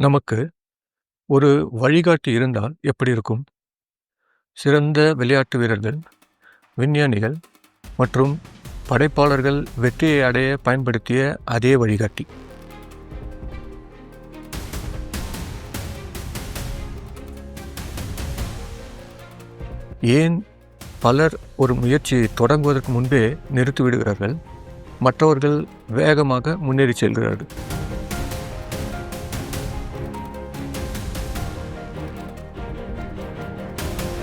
நமக்கு ஒரு வழிகாட்டி இருந்தால் எப்படி இருக்கும்? சிறந்த விளையாட்டு வீரர்கள், விஞ்ஞானிகள் மற்றும் படைப்பாளர்கள் வெற்றியை அடைய பயன்படுத்திய அதே வழிகாட்டி. ஏன் பலர் ஒரு முயற்சியை தொடங்குவதற்கு முன்பே நிறுத்திவிடுகிறார்கள், மற்றவர்கள் வேகமாக முன்னேறி செல்கிறார்கள்?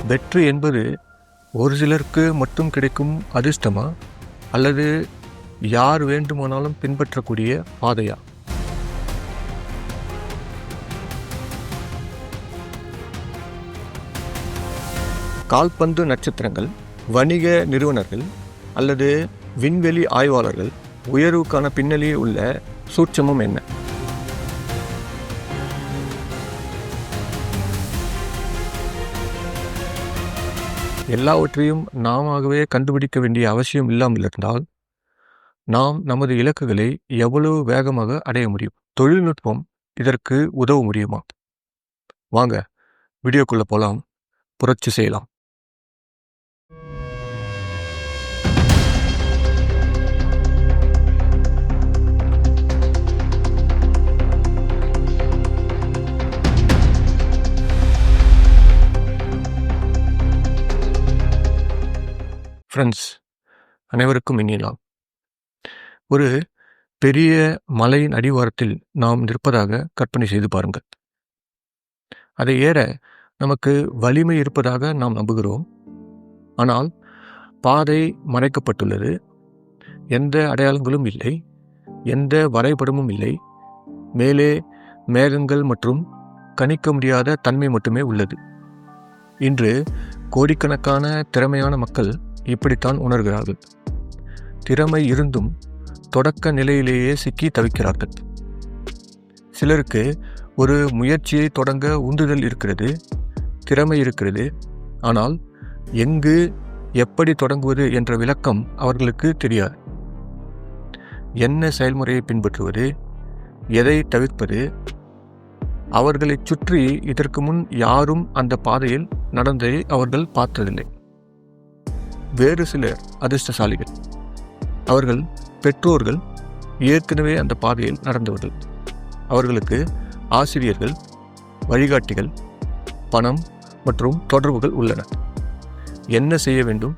வெற்றி என்பது ஒரு சிலருக்கு மட்டும் கிடைக்கும் அதிர்ஷ்டமா, அல்லது யார் வேண்டுமானாலும் பின்பற்றக்கூடிய பாதையா? கால்பந்து நட்சத்திரங்கள், வணிக நிறுவனர்கள் அல்லது விண்வெளி ஆய்வாளர்கள் உயர்வுக்கான பின்னணியில் உள்ள சூட்சமம் என்ன? எல்லாவற்றையும் நாமவே கண்டுபிடிக்க வேண்டிய அவசியம் இல்லாமல் இருந்தால் நாம் நமது இலக்குகளை எவ்வளவு வேகமாக அடைய முடியும்? தொழில்நுட்பம் இதற்கு உதவ முடியுமா? வாங்க வீடியோக்குள்ள போலாம், புரட்சி செய்யலாம். ஃப்ரெண்ட்ஸ், அனைவருக்கும் இனியலாம். ஒரு பெரிய மலையின் அடிவாரத்தில் நாம் நிற்பதாக கற்பனை செய்து பாருங்கள். அதை ஏற நமக்கு வலிமை இருப்பதாக நாம் நம்புகிறோம். ஆனால் பாதை மறைக்கப்பட்டுள்ளது. எந்த அடையாளங்களும் இல்லை, எந்த வரைபடமும் இல்லை. மேலே மேகங்கள் மற்றும் கணிக்க முடியாத தன்மை மட்டுமே உள்ளது. இன்று கோடிக்கணக்கான திறமையான மக்கள் இப்படித்தான் உணர்கிறார்கள். திறமை இருந்தும் தொடக்க நிலையிலேயே சிக்கி தவிக்கிறார்கள். சிலருக்கு ஒரு முயற்சியை தொடங்க உந்துதல் இருக்கிறது, திறமை இருக்கிறது. ஆனால் எங்கு, எப்படி தொடங்குவது என்ற விளக்கம் அவர்களுக்கு தெரியாது. என்ன செயல்முறையை பின்பற்றுவது, எதை தவிர்ப்பது? அவர்களை சுற்றி இதற்கு முன் யாரும் அந்த பாதையில் நடந்ததை அவர்கள் பார்த்ததில்லை. வேறு சிலர் அதிர்ஷ்டசாலிகள். அவர்கள் பெற்றோர்கள் ஏற்கனவே அந்த பாதையில் நடந்தவர்கள். அவர்களுக்கு ஆசிரியர்கள், வழிகாட்டிகள், பணம் மற்றும் தொடர்புகள் உள்ளன. என்ன செய்ய வேண்டும்,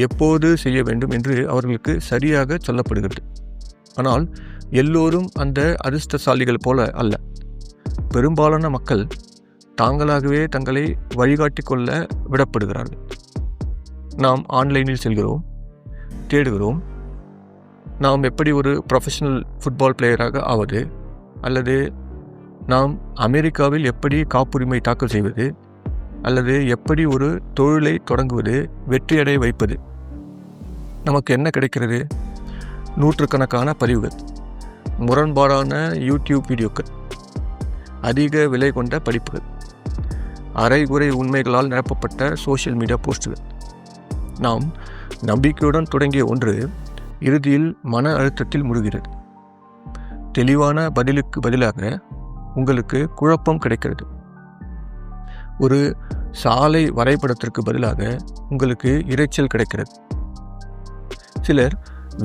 எப்போது செய்ய வேண்டும் என்று அவர்களுக்கு சரியாக சொல்லப்படுகிறது. ஆனால் எல்லோரும் அந்த அதிர்ஷ்டசாலிகள் போல அல்ல. பெரும்பாலான மக்கள் தாங்களாகவே தங்களை வழிகாட்டி கொள்ள விடப்படுகிறார்கள். நாம் ஆன்லைனில் செல்கிறோம், தேடுகிறோம். நாம் எப்படி ஒரு ப்ரொஃபஷனல் ஃபுட்பால் பிளேயராக ஆவது, அல்லது நாம் அமெரிக்காவில் எப்படி காப்புரிமை தாக்கல் செய்வது, அல்லது எப்படி ஒரு தொழிலை தொடங்குவது, வெற்றியடைய வைப்பது. நமக்கு என்ன கிடைக்கிறது? நூற்றுக்கணக்கான பதிவுகள், முரண்பாடான யூடியூப் வீடியோக்கள், அதிக விலை கொண்ட படிப்புகள், அரைகுறை உண்மைகளால் நிரப்பப்பட்ட சோஷியல் மீடியா போஸ்டுகள். நாம் நம்பிக்கையுடன் தொடங்கிய ஒன்று இறுதியில் மன அழுத்தத்தில் முழுகிறது. தெளிவான பதிலுக்கு பதிலாக உங்களுக்கு குழப்பம் கிடைக்கிறது. ஒரு சாலை வரைபடத்திற்கு பதிலாக உங்களுக்கு இரைச்சல் கிடைக்கிறது. சிலர்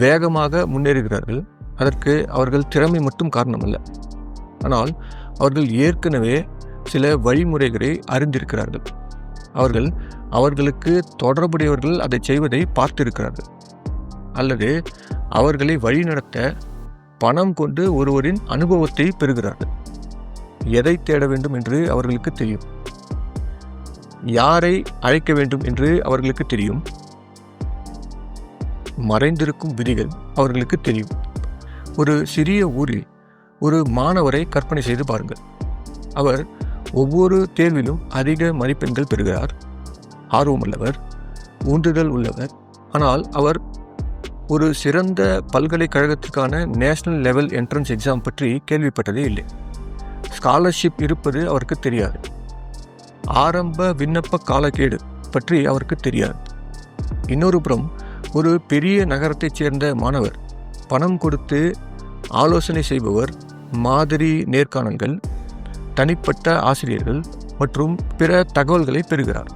வேகமாக முன்னேறுகிறார்கள். அதற்கு அவர்கள் திறமை மட்டும் காரணமல்ல, ஆனால் அவர்கள் ஏற்கனவே சில வழிமுறைகளை அறிந்திருக்கிறார்கள். அவர்களுக்கு தொடர்புடையவர்கள் அதை செய்வதை பார்த்திருக்கிறார்கள், அல்லது அவர்களை வழிநடத்த பணம் கொண்டு ஒருவரின் அனுபவத்தை பெறுகிறார்கள். எதை தேட வேண்டும் என்று அவர்களுக்கு தெரியும். யாரை அழைக்க வேண்டும் என்று அவர்களுக்கு தெரியும். மறைந்திருக்கும் விதிகள் அவர்களுக்கு தெரியும். ஒரு சிறிய ஊரில் ஒரு மாணவரை கற்பனை செய்து பாருங்கள். அவர் ஒவ்வொரு தேர்விலும் அதிக மதிப்பெண்கள் பெறுகிறார். ஆர்வமுள்ளவர், ஊன்றுதல் உள்ளவர். ஆனால் அவர் ஒரு சிறந்த பல்கலைக்கழகத்திற்கான நேஷனல் லெவல் என்ட்ரன்ஸ் எக்ஸாம் பற்றி கேள்விப்பட்டதே இல்லை. ஸ்காலர்ஷிப் இருப்பது அவருக்கு தெரியாது. ஆரம்ப விண்ணப்ப காலக்கெடு பற்றி அவருக்கு தெரியாது. இன்னொரு புறம் ஒரு பெரிய நகரத்தைச் சேர்ந்த மாணவர், பணம் கொடுத்து ஆலோசனை செய்பவர், மாதிரி நேர்காணல்கள், தனிப்பட்ட ஆசிரியர்கள் மற்றும் பிற தகவல்களை பெறுகிறார்.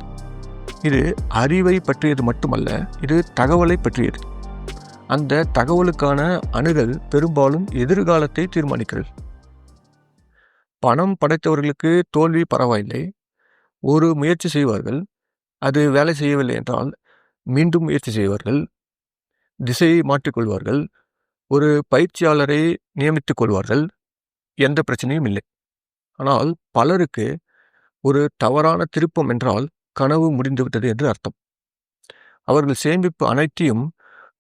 இது அறிவை பற்றியது மட்டுமல்ல, இது தகவலை பற்றியது. அந்த தகவலுக்கான அணுகல் பெரும்பாலும் எதிர்காலத்தை தீர்மானிக்கிறது. பணம் படைத்தவர்களுக்கு தோல்வி பரவாயில்லை. ஒரு முயற்சி செய்வார்கள், அது வேலை செய்யவில்லை என்றால் மீண்டும் முயற்சி செய்வார்கள், திசையை மாற்றிக்கொள்வார்கள், ஒரு பயிற்சியாளரை நியமித்துக் கொள்வார்கள், எந்த பிரச்சனையும் இல்லை. ஆனால் பலருக்கு ஒரு தவறான திருப்பம் என்றால் கனவு முடிந்துவிட்டது என்று அர்த்தம். அவர்கள் சேமிப்பு அனைத்தையும்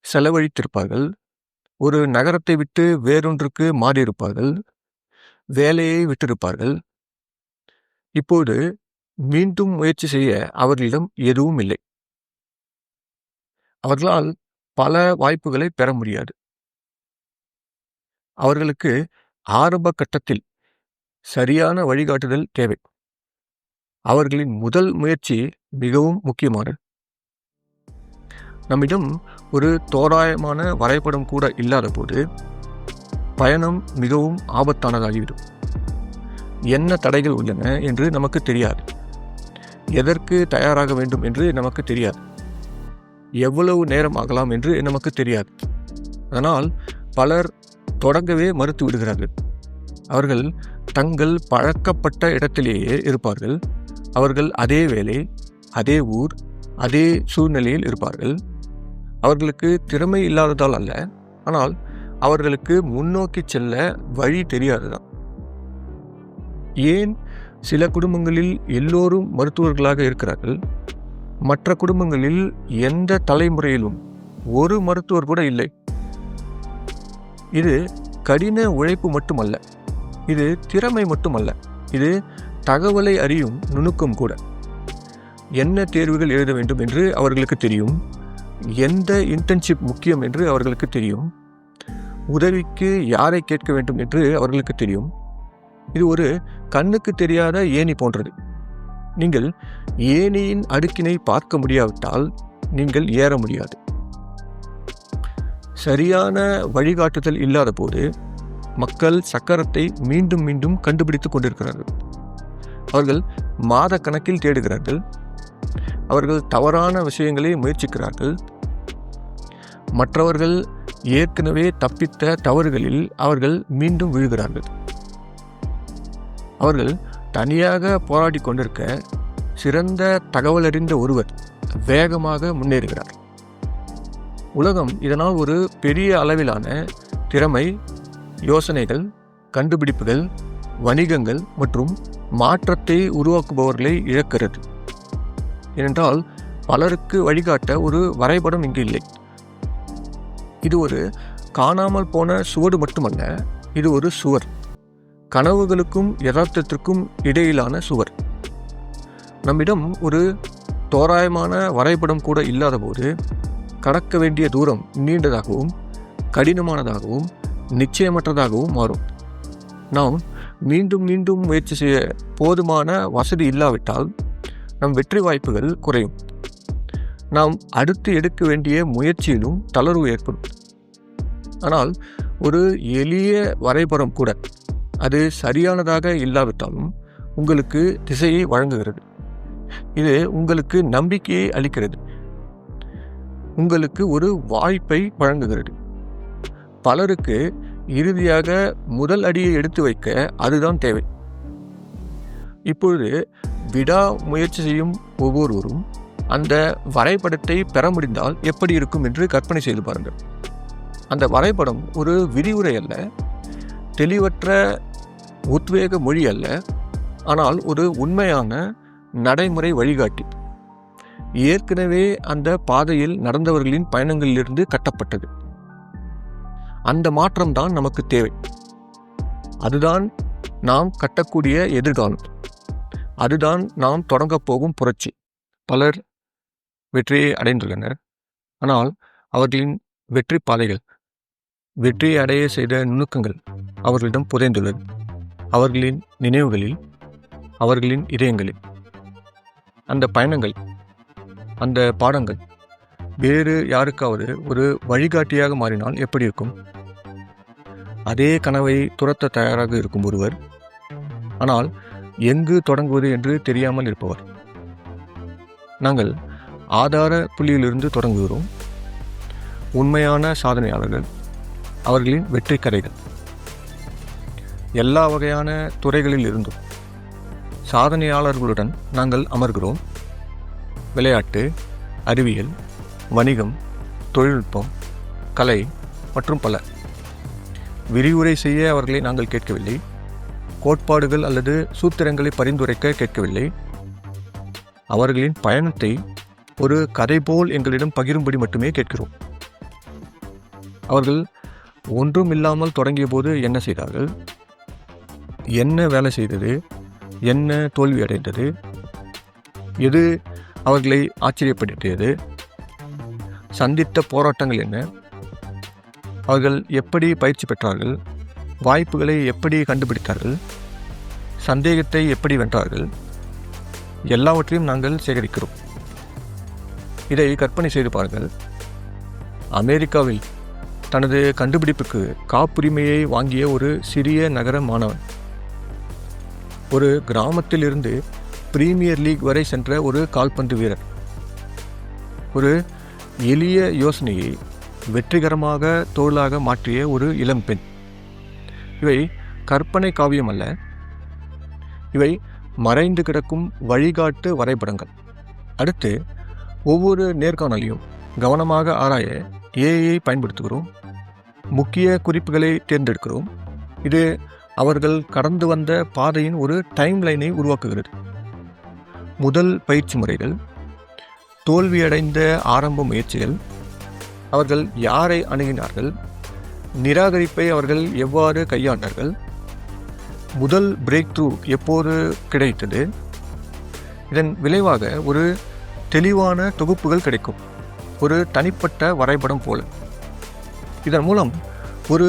செலவழித்திருப்பார்கள், ஒரு நகரத்தை விட்டு வேறொன்றுக்கு மாறியிருப்பார்கள், வேலையை விட்டிருப்பார்கள். இப்போது மீண்டும் முயற்சி செய்ய அவர்களிடம் எதுவும் இல்லை. அவர்களால் பல வாய்ப்புகளை பெற முடியாது. அவர்களுக்கு ஆரம்ப கட்டத்தில் சரியான வழிகாட்டுதல் தேவை. அவர்களின் முதல் முயற்சி மிகவும் முக்கியமானது. நம்மிடம் ஒரு தோராயமான வரைபடம் கூட இல்லாத போது பயணம் மிகவும் ஆபத்தானதாகிவிடும். என்ன தடைகள் உள்ளன என்று நமக்கு தெரியாது, எதற்கு தயாராக வேண்டும் என்று நமக்கு தெரியாது, எவ்வளவு நேரம் ஆகலாம் என்று நமக்கு தெரியாது. அதனால் பலர் தொடங்கவே மறுத்து விடுகிறார்கள். அவர்கள் தங்கள் பழக்கப்பட்ட இடத்திலேயே இருப்பார்கள். அவர்கள் அதே வேலை, அதே ஊர், அதே சூழ்நிலையில் இருப்பார்கள். அவர்களுக்கு திறமை இல்லாததால் அல்ல, ஆனால் அவர்களுக்கு முன்னோக்கி செல்ல வழி தெரியாதுதான். ஏன் சில குடும்பங்களில் எல்லோரும் மருத்துவர்களாக இருக்கிறார்கள், மற்ற குடும்பங்களில் எந்த தலைமுறையிலும் ஒரு மருத்துவர் கூட இல்லை? இது கடின உழைப்பு மட்டுமல்ல, இது திறமை மட்டுமல்ல, இது தகவலை அறியும் நுணுக்கம் கூட. என்ன தேர்வுகள் எழுத வேண்டும் என்று அவர்களுக்கு தெரியும், எந்த இன்டர்ன்ஷிப் முக்கியம் என்று அவர்களுக்கு தெரியும், உதவிக்கு யாரை கேட்க வேண்டும் என்று அவர்களுக்கு தெரியும். இது ஒரு கண்ணுக்கு தெரியாத ஏணி போன்றது. நீங்கள் ஏணியின் அடுக்கினை பார்க்க முடியாவிட்டால் நீங்கள் ஏற முடியாது. சரியான வழிகாட்டுதல் இல்லாத போது மக்கள் சக்கரத்தை மீண்டும் மீண்டும் கண்டுபிடித்துக் கொண்டிருக்கிறார்கள். அவர்கள் மாத கணக்கில் தேடுகிறார்கள், அவர்கள் தவறான விஷயங்களை முயற்சிக்கிறார்கள், மற்றவர்கள் ஏற்கனவே தப்பித்த தவறுகளில் அவர்கள் மீண்டும் விழுகிறார்கள். அவர்கள் தனியாக போராடி கொண்டிருக்க சிறந்த தகவலறிந்த ஒருவர் வேகமாக முன்னேறுகிறார். உலகம் இதனால் ஒரு பெரிய அளவிலான திறமை, யோசனைகள், கண்டுபிடிப்புகள், வணிகங்கள் மற்றும் மாற்றத்தை உருவாக்குபவர்களை இழக்கிறது. ஏனென்றால் பலருக்கு வழிகாட்ட ஒரு வரைபடம் இங்கு இல்லை. இது ஒரு காணாமல் போன சுவடு மட்டுமல்ல, இது ஒரு சுவர், கனவுகளுக்கும் யதார்த்தத்திற்கும் இடையிலான சுவர். நம்மிடம் ஒரு தோராயமான வரைபடம் கூட இல்லாத போது கடக்க வேண்டிய தூரம் நீண்டதாகவும் கடினமானதாகவும் நிச்சயமற்றதாகவும் மாறும். நாம் மீண்டும் மீண்டும் முயற்சி செய்ய போதுமான வசதி இல்லாவிட்டால் நம் வெற்றி வாய்ப்புகள் குறையும். நாம் அடுத்து எடுக்க வேண்டிய முயற்சியிலும் தளர்வு ஏற்படும். ஆனால் ஒரு எளிய வரைபடம் கூட, அது சரியானதாக இல்லாவிட்டாலும் உங்களுக்கு திசையை வழங்குகிறது. இது உங்களுக்கு நம்பிக்கையை அளிக்கிறது, உங்களுக்கு ஒரு வாய்ப்பை வழங்குகிறது. பலருக்கு இறுதியாக முதல் அடியை எடுத்து வைக்க அதுதான் தேவை. இப்பொழுது விடா முயற்சி செய்யும் ஒவ்வொருவரும் அந்த வரைபடத்தை பெற முடிந்தால் எப்படி இருக்கும் என்று கற்பனை செய்து பாருங்கள். அந்த வரைபடம் ஒரு விரிவுரை அல்ல, தெளிவற்ற உத்வேக மொழி அல்ல, ஆனால் ஒரு உண்மையான நடைமுறை வழிகாட்டி. ஏற்கனவே அந்த பாதையில் நடந்தவர்களின் பயணங்களிலிருந்து கட்டப்பட்டது. அந்த மாற்றம்தான் நமக்கு தேவை. அதுதான் நாம் கட்டக்கூடிய எதிர்காலம். அதுதான் நாம் தொடங்கப் போகும் புரட்சி. பலர் வெற்றியை அடைந்துள்ளனர், ஆனால் அவர்களின் வெற்றி பாதைகள், வெற்றியை அடைய செய்த நுணுக்கங்கள் அவர்களிடம் புதைந்துள்ளது. அவர்களின் நினைவுகளில், அவர்களின் இதயங்களில். அந்த பயணங்கள், அந்த பாடங்கள் வேறு யாருக்காவது ஒரு வழிகாட்டியாக மாறினால் எப்படி இருக்கும்? அதே கனவை துரத்த தயாராக இருக்கும் ஒருவர், ஆனால் எங்கு தொடங்குவது என்று தெரியாமல் இருப்பவர். நாங்கள் ஆதார புள்ளியிலிருந்து தொடங்குகிறோம். உண்மையான சாதனையாளர்கள், அவர்களின் வெற்றி கதைகள். எல்லா வகையான துறைகளில் இருந்தும் சாதனையாளர்களுடன் நாங்கள் அமர்கிறோம். விளையாட்டு, அறிவியல், வணிகம், தொழில்நுட்பம், கலை மற்றும் பல. விரிவுரை செய்ய அவர்களை நாங்கள் கேட்கவில்லை. கோட்பாடுகள் அல்லது சூத்திரங்களை பரிந்துரைக்க கேட்கவில்லை. அவர்களின் பயணத்தை ஒரு கதை போல் எங்களிடம் பகிரும்படி மட்டுமே கேட்கிறோம். அவர்கள் ஒன்றும் இல்லாமல் தொடங்கிய போது என்ன செய்தார்கள், என்ன வேலை செய்தது, என்ன தோல்வி அடைந்தது, எது அவர்களை ஆச்சரியப்படுத்தியது, சந்தித்த போராட்டங்கள் என்ன, அவர்கள் எப்படி பயிற்சி பெற்றார்கள், வாய்ப்புகளை எப்படி கண்டுபிடித்தார்கள், சந்தேகத்தை எப்படி வென்றார்கள், எல்லாவற்றையும் நாங்கள் சேகரிக்கிறோம். இதை கற்பனை செய்து பாருங்கள். அமெரிக்காவில் தனது கண்டுபிடிப்புக்கு காப்புரிமையை வாங்கிய ஒரு சிறிய நகர மாணவன், ஒரு கிராமத்திலிருந்து பிரீமியர் லீக் வரை சென்ற ஒரு கால்பந்து வீரர், ஒரு எளிய யோசனையை வெற்றிகரமாக தொழிலாக மாற்றிய ஒரு இளம்பெண். இவை கற்பனை காவியம் அல்ல, இவை மறைந்து கிடக்கும் வழிகாட்டு வரைபடங்கள். அடுத்து ஒவ்வொரு நேர்காணலையும் கவனமாக ஆராய ஏஐயை பயன்படுத்துகிறோம். முக்கிய குறிப்புகளை தேர்ந்தெடுக்கிறோம். இது அவர்கள் கடந்து வந்த பாதையின் ஒரு டைம்லைனை உருவாக்குகிறது. முதல் பயிற்சி முறைகள், தோல்வியடைந்த ஆரம்ப முயற்சிகள், அவர்கள் யாரை அணுகினார்கள், நிராகரிப்பை அவர்கள் எவ்வாறு கையாண்டார்கள், முதல் பிரேக் த்ரூ எப்போது கிடைத்தது. இதன் விளைவாக ஒரு தெளிவான தொகுப்புகள் கிடைக்கும், ஒரு தனிப்பட்ட வரைபடம் போல. இதன் மூலம் ஒரு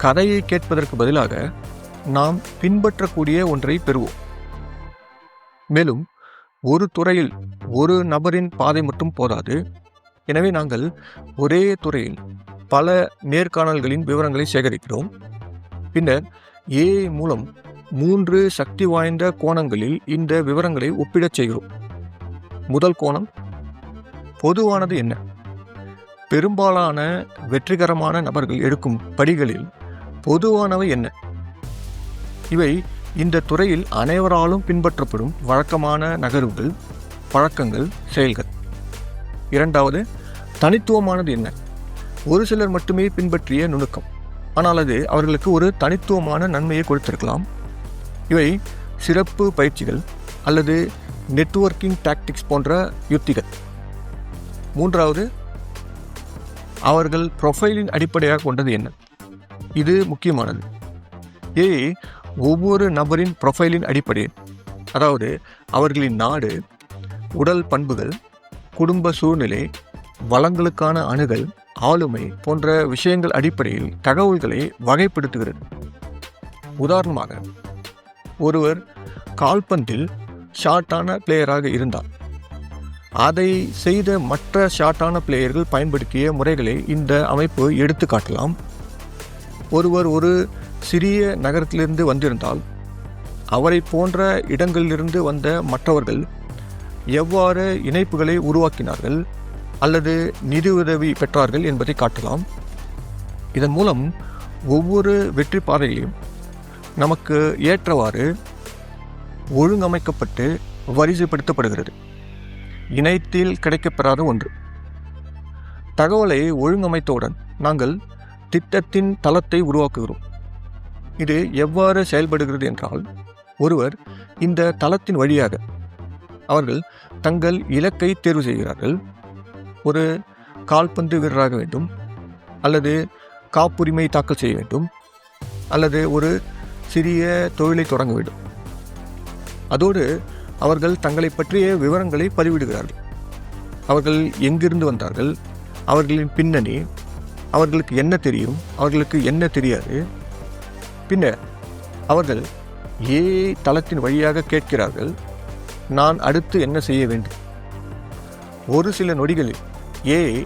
கதையை கேட்பதற்கு பதிலாக நாம் பின்பற்றக்கூடிய ஒன்றை பெறுவோம். மேலும் ஒரு துறையில் ஒரு நபரின் பாதை மட்டும் போதாது. எனவே நாங்கள் ஒரே துறையில் பல நேர்காணல்களின் விவரங்களை சேகரிக்கிறோம். பின்னர் ஏஐ மூலம் 3 சக்தி வாய்ந்த கோணங்களில் இந்த விவரங்களை ஒப்பிடச் செய்கிறோம். முதல் கோணம், பொதுவானது என்ன? பெரும்பாலான வெற்றிகரமான நபர்கள் எடுக்கும் படிகளில் பொதுவானவை என்ன? இவை இந்த துறையில் அனைவராலும் பின்பற்றப்படும் வழக்கமான நகர்வுகள், பழக்கங்கள், செயல்கள். இரண்டாவது, தனித்துவமானது என்ன? ஒரு சிலர் மட்டுமே பின்பற்றிய நுணுக்கம், ஆனால் அது அவர்களுக்கு ஒரு தனித்துவமான நன்மையை கொடுத்திருக்கலாம். இவை சிறப்பு பயிற்சிகள் அல்லது நெட்வொர்க்கிங் டாக்டிக்ஸ் போன்ற யுத்திகள். மூன்றாவது, அவர்கள் ப்ரொஃபைலின் அடிப்படையாக கொண்டது என்ன? இது முக்கியமானது. ஏஐ ஒவ்வொரு நபரின் ப்ரொஃபைலின் அடிப்படையில், அதாவது அவர்களின் நாடு, உடல் பண்புகள், குடும்ப சூழ்நிலை, வளங்களுக்கான அணுகல், ஆளுமை போன்ற விஷயங்கள் அடிப்படையில் தகவல்களை வகைப்படுத்துகிறது. உதாரணமாக, ஒருவர் கால்பந்தில் ஷார்ட்டான பிளேயராக இருந்தால் அதை செய்த மற்ற ஷார்ட்டான பிளேயர்கள் பயன்படுத்திய முறைகளை இந்த அமைப்பு எடுத்து காட்டலாம். ஒருவர் ஒரு சிறிய நகரத்திலிருந்து வந்திருந்தால் அவரை போன்ற இடங்களிலிருந்து வந்த மற்றவர்கள் எவ்வாறு இணைப்புகளை உருவாக்கினார்கள் அல்லது நிதியுதவி பெற்றார்கள் என்பதை காட்டலாம். இதன் மூலம் ஒவ்வொரு வெற்றி பாதைகளையும் நமக்கு ஏற்றவாறு ஒழுங்கமைக்கப்பட்டு வரிசைப்படுத்தப்படுகிறது. இணையத்தில் கிடைக்கப்பெறாத ஒன்று. தகவலை ஒழுங்கமைத்தவுடன் நாங்கள் திட்டத்தின் தளத்தை உருவாக்குகிறோம். இது எவ்வாறு செயல்படுகிறது என்றால், ஒருவர் இந்த தளத்தின் வழியாக அவர்கள் தங்கள் இலக்கை தேர்வு செய்கிறார்கள். ஒரு கால்பந்து வீரராக வேண்டும், அல்லது காப்புரிமை தாக்கல் செய்ய வேண்டும், அல்லது ஒரு சிறிய தொழிலை தொடங்க வேண்டும். அதோடு அவர்கள் தங்களை பற்றிய விவரங்களை பதிவிடுகிறார்கள். அவர்கள் எங்கிருந்து வந்தார்கள், அவர்களின் பின்னணி, அவர்களுக்கு என்ன தெரியும், அவர்களுக்கு என்ன தெரியாது. பின்னர் அவர்கள் ஏஐ தளத்தின் வழியாக கேட்கிறார்கள், நான் அடுத்து என்ன செய்ய வேண்டும். ஒரு சில நொடிகளில் ஏஐ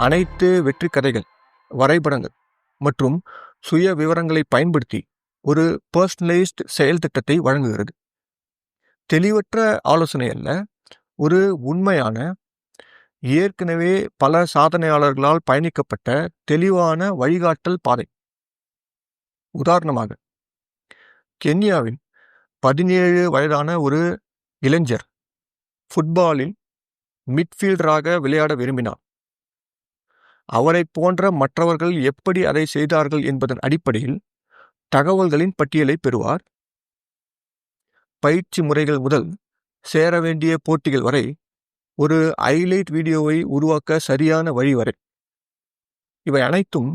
அனைத்து வெற்றி கதைகள், வரைபடங்கள் மற்றும் சுய விவரங்களை பயன்படுத்தி ஒரு பர்சனலைஸ்ட் செயல் திட்டத்தை வழங்குகிறது. தெளிவற்ற ஆலோசனை அல்ல, ஒரு உண்மையான, ஏற்கனவே பல சாதனையாளர்களால் பயணிக்கப்பட்ட தெளிவான வழிகாட்டல் பாதை. உதாரணமாக, கென்யாவில் 17 வயதான ஒரு இளைஞர் ஃபுட்பாலில் மிட்ஃபீல்டராக விளையாட விரும்பினார். அவரைப் போன்ற மற்றவர்கள் எப்படி அதை செய்தார்கள் என்பதன் அடிப்படையில் தகவல்களின் பட்டியலை பெறுவார். பயிற்சி முறைகள் முதல் சேர வேண்டிய போட்டிகள் வரை, ஒரு ஹைலைட் வீடியோவை உருவாக்க சரியான வழி வரை, இவை அனைத்தும்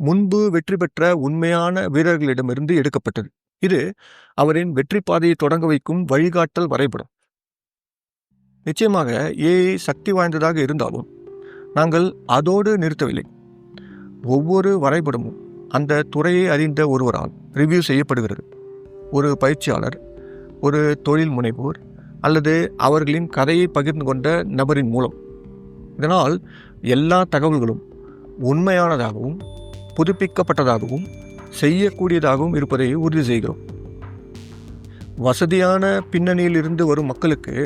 முன்பு வெற்றி பெற்ற உண்மையான வீரர்களிடமிருந்து எடுக்கப்பட்டது. இது அவரின் வெற்றி பாதையை தொடங்க வைக்கும் வழிகாட்டல் வரைபடம். நிச்சயமாக ஏஐ சக்தி வாய்ந்ததாக இருந்தாலும் நாங்கள் அதோடு நிறுத்தவில்லை. ஒவ்வொரு வரைபடமும் அந்த துறையை அறிந்த ஒருவரால் ரிவ்யூ செய்யப்படுகிறது. ஒரு பயிற்சியாளர், ஒரு தொழில் முனைவோர் அல்லது அவர்களின் கதையை பகிர்ந்து கொண்ட நபரின் மூலம். இதனால் எல்லா தகவல்களும் உண்மையானதாகவும் புதுப்பிக்கப்பட்டதாகவும் செய்யக்கூடியதாகவும் இருப்பதை உறுதி செய்கிறோம். வசதியான பின்னணியில் இருந்து வரும் மக்களுக்கு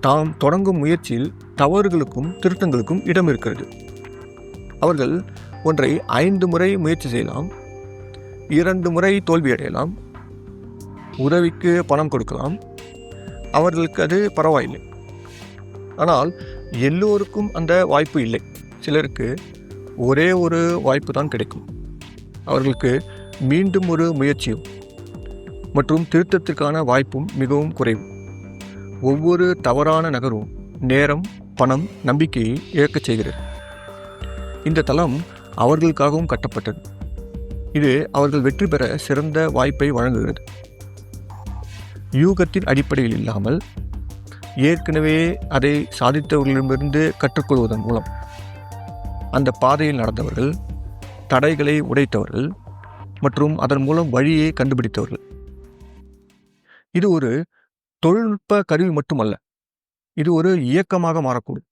தாம் தொடங்கும் முயற்சியில் தவறுகளுக்கும் திருத்தங்களுக்கும் இடம் இருக்கிறது. அவர்கள் ஒன்றை 5 முறை முயற்சி செய்யலாம், 2 முறை தோல்வியடையலாம், உதவிக்கு பணம் கொடுக்கலாம், அவர்களுக்கு அது பரவாயில்லை. ஆனால் எல்லோருக்கும் அந்த வாய்ப்பு இல்லை. சிலருக்கு ஒரே ஒரு வாய்ப்பு தான் கிடைக்கும். அவர்களுக்கு மீண்டும் ஒரு முயற்சியும் மற்றும் திருத்தத்திற்கான வாய்ப்பும் மிகவும் குறைவு. ஒவ்வொரு தவறான நகரும் நேரம், பணம், நம்பிக்கையை இழக்கச் செய்கிறது. இந்த தளம் அவர்களுக்காகவும் கட்டப்பட்டது. இது அவர்கள் வெற்றி பெற சிறந்த வாய்ப்பை வழங்குகிறது. யூகத்தின் அடிப்படையில் இல்லாமல், ஏற்கனவே அதை சாதித்தவர்களிடமிருந்து கற்றுக்கொள்வதன் மூலம். அந்த பாதையில் நடந்தவர்கள், தடைகளை உடைத்தவர்கள் மற்றும் அதன் மூலம் வழியை கண்டுபிடித்தவர்கள். இது ஒரு தொழில்நுட்ப கருவி மட்டுமல்ல, இது ஒரு இயக்கமாக மாறக்கூடும்.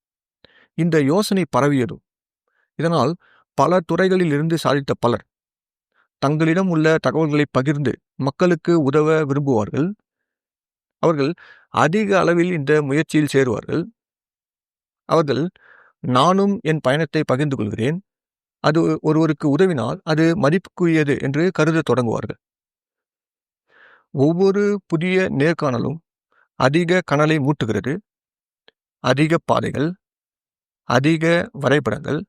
இந்த யோசனை பரவியதும் இதனால் பல துறைகளில் இருந்து சாதித்த பலர் தங்களிடம் உள்ள தகவல்களை பகிர்ந்து மக்களுக்கு உதவ விரும்புவார்கள். அவர்கள் அதிக அளவில் இந்த முயற்சியில் சேருவார்கள். அவர்கள், நானும் என் பயணத்தை பகிர்ந்து கொள்கிறேன், அது ஒருவருக்கு உதவினால் அது மதிப்புக்குரியது என்று கருத தொடங்குவார்கள். ஒவ்வொரு புதிய நேர்காணலும் அதிக கனலை மூட்டுகிறது. அதிக பாதைகள், அதிக வரைபடங்கள்.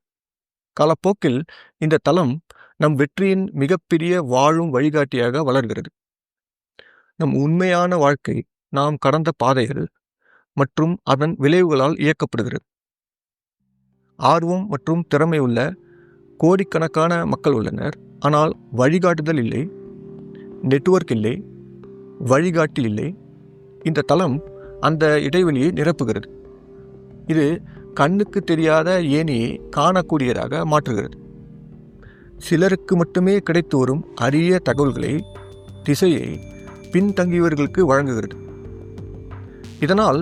காலப்போக்கில் இந்த தளம் நம் வெற்றியின் மிகப்பெரிய வாழும் வழிகாட்டியாக வளர்கிறது. நம் உண்மையான வாழ்க்கை நாம் கடந்த பாதைகள் மற்றும் அதன் விளைவுகளால் இயக்கப்படுகிறது. ஆர்வம் மற்றும் திறமை உள்ள கோடிக்கணக்கான மக்கள் உள்ளனர். ஆனால் வழிகாட்டுதல் இல்லை, நெட்வொர்க் இல்லை, வழிகாட்டி இல்லை. இந்த தளம் அந்த இடைவெளியை நிரப்புகிறது. இது கண்ணுக்கு தெரியாத ஏணியை காணக்கூடியதாக மாற்றுகிறது. சிலருக்கு மட்டுமே கிடைத்து வரும் அரிய தகவல்களை, திசையை பின்தங்கியவர்களுக்கு வழங்குகிறது. இதனால்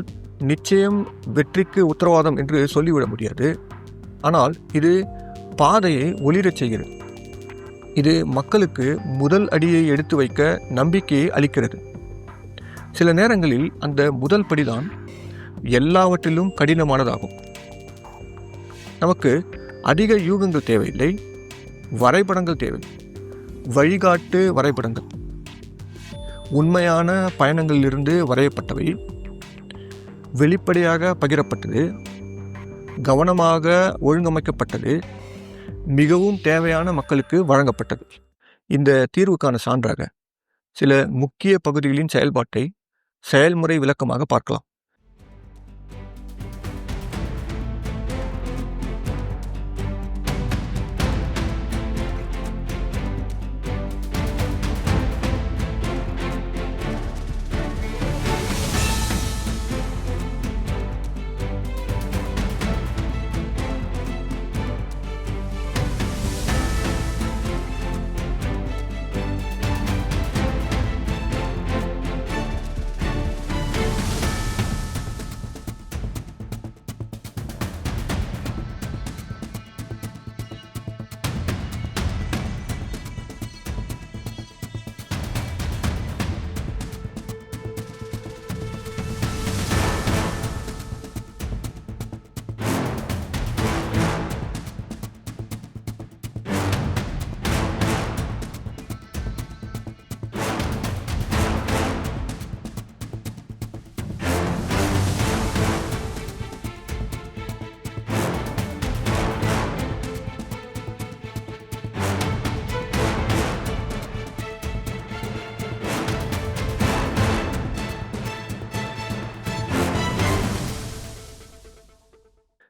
நிச்சயம் வெற்றிக்கு உத்தரவாதம் என்று சொல்லிவிட முடியாது. ஆனால் இது பாதையை ஒளிரச் செய்கிறது. இது மக்களுக்கு முதல் அடியை எடுத்து வைக்க நம்பிக்கையை அளிக்கிறது. சில நேரங்களில் அந்த முதல் படிதான் எல்லாவற்றிலும் கடினமானதாகும். நமக்கு அதிக யூகங்கள் தேவையில்லை, வரைபடங்கள் தேவை. வழிகாட்டு வரைபடங்கள் உண்மையான பயணங்களிலிருந்து வரையப்பட்டவை, வெளிப்படையாக பகிரப்பட்டது, கவனமாக ஒழுங்கமைக்கப்பட்டது, மிகவும் தேவையான மக்களுக்கு வழங்கப்பட்டது. இந்த தீர்வுக்கான சான்றாக சில முக்கிய பகுதிகளின் செயல்பாட்டை செயல்முறை விளக்கமாக பார்க்கலாம்.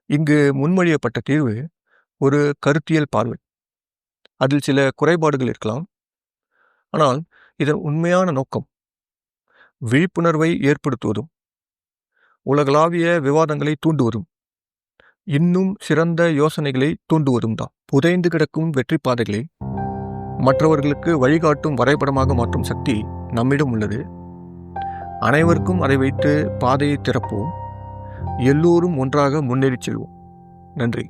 இங்கு முன்மொழியப்பட்ட தீர்வு ஒரு கருத்தியல் பார்வை. அதில் சில குறைபாடுகள் இருக்கலாம். ஆனால் இதன் உண்மையான நோக்கம் விழிப்புணர்வை ஏற்படுத்துவதும் உலகளாவிய விவாதங்களை தூண்டுவதும் இன்னும் சிறந்த யோசனைகளை தூண்டுவதும் தான். புதைந்து கிடக்கும் வெற்றி பாதைகளை மற்றவர்களுக்கு வழிகாட்டும் வரைபடமாக மாற்றும் சக்தி நம்மிடம் உள்ளது. அனைவருக்கும் அதை வைத்து பாதையை திறப்போம். எல்லோரும் ஒன்றாக முன்னேறி செல்வோம். நன்றி.